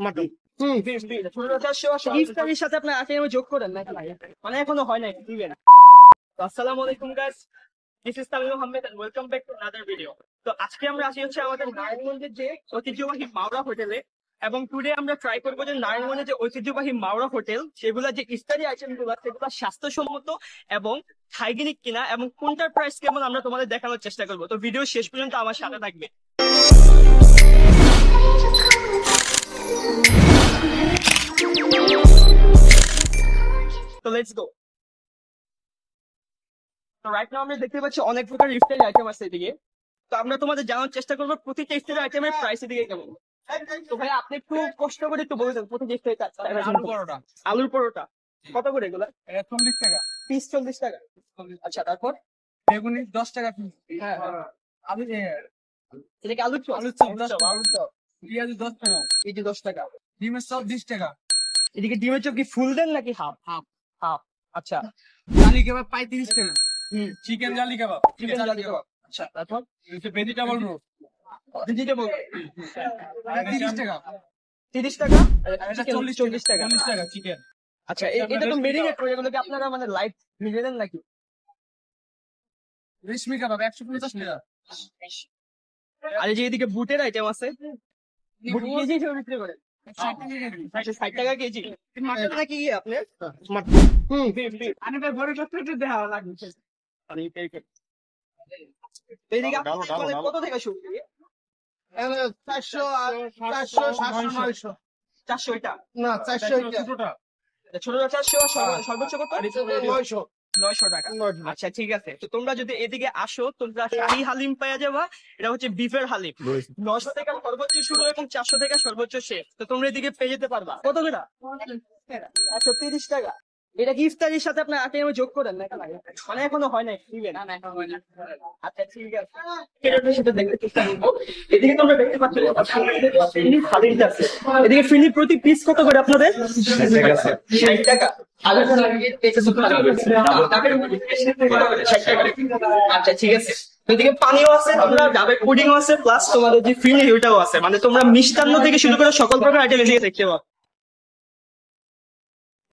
Mutton. ইফতারির সাথে আপনার আইটেম যোগ করেন নাকি? মানে এখনো হয় নাই দিবেন। তো আসসালামু আলাইকুম guys, this is Tamim Ahmed and welcome back to another video. তো আজকে আমরা আসি হচ্ছে আমাদের নারায়ণগঞ্জের যে ঐতিহ্যবাহী মাওরা হোটেলে, এবং টুডে আমরা ট্রাই করবো যে নারায়ণগঞ্জের যে ঐতিহ্যবাহী মাওরা হোটেল সেগুলো যে ইফতারি আইটেম গুলো সেগুলো স্বাস্থ্যসম্মত এবং হাইজিনিক কিনা এবং কোনটার প্রাইস কেমন আমরা তোমাদের দেখানোর চেষ্টা করবো। তো ভিডিও শেষ পর্যন্ত আমার সাথে থাকবে। তো লেটস গো। তো রাইট নাও আমরা দেখতে পাচ্ছি অনেক প্রকার ইফতারি আইটেম আছে এদিকে। তো আমরা তোমাদের জানার চেষ্টা করবো প্রতিটা ইফতারি আইটেমের প্রাইস এদিকে কেমন। তো ভাই আপনি একটু কষ্ট করে একটু বলে দেন প্রতিটা ইফতারি আলু পরোটা আলুর পরোটা কত করে এগুলা? 40 টাকা, পিস 40 টাকা। আচ্ছা, তারপর বেগুনি 10 টাকা পিস। হ্যাঁ আলু এটা কি আলুর চপ? আলুর চপ 10 টাকা, আলুর চপ পেঁয়াজ 10 টাকা, এই যে 10 টাকা। ডিমের চপ 20 টাকা, এদিকে ডিমের চপ কি ফুল দেন নাকি হাফ? হাফ। হাফ। আচ্ছা। জালি কাবাব 35 টাকা, হুম, চিকেন জালি কাবাব, চিকেন জালি কাবাব। আচ্ছা, তারপর ভেজিটেবল রোল ভেজিটেবল 30 টাকা, 30 টাকা। আর এটা 40 টাকা। 40 টাকা চিকেন। আচ্ছা, এটা তো মেরিনেট করে, এগুলো কি আপনারা মানে লাইভ ভেজে দেন নাকি? রেশমি কাবাব 150 টাকা, আর এই যে এদিকে বুটের আইটেম আছে, বুট কেজি হিসেবে বিক্রি করে 60 টাকা কেজি। 60 টাকা কেজি। মাটন নাকি আপনার? মাটন। আনি ভাই বড় কত একটু দেখা লাগবে। এদিকে আপনার মানে কত থেকে শুরু? 400 আর 400 700 900 400 এটা না 400 ছোটটা ছোটটা 400 আর সর্বোচ্চ কত? 900 900 টাকা। আচ্ছা ঠিক আছে। তো তোমরা যদি এদিকে আসো তোমরা শাহী হালিম পাওয়া যাবা, এটা হচ্ছে বিফের হালিম। 900 টাকা সর্বোচ্চ শুরু এবং 400 টাকা সর্বোচ্চ শেষ। তো তোমরা এদিকে পেয়ে যেতে পারবা। কত করে? আচ্ছা 30 টাকা। এটা কি ইফতারির সাথে আপনার আইটেম যোগ করেন নাকি? মানে এখনো হয় নাই দিবেন? আচ্ছা ঠিক আছে, এটার সাথে দেখতে চেষ্টা করবো। এদিকে তোমরা দেখতে পাচ্ছ ফিনি হালিমটা আছে। এদিকে ফিনি প্রতি পিস কত করে আপনাদের? 60 টাকা। আচ্ছা ঠিক আছে। এদিকে পানিও আছে, তোমরা ডাবের পুডিংও আছে, প্লাস তোমাদের যে ফিনি ওটাও আছে। মানে তোমরা মিষ্টান্ন থেকে শুরু করে সকল প্রকার আইটেম এদিকে দেখতে পাবো।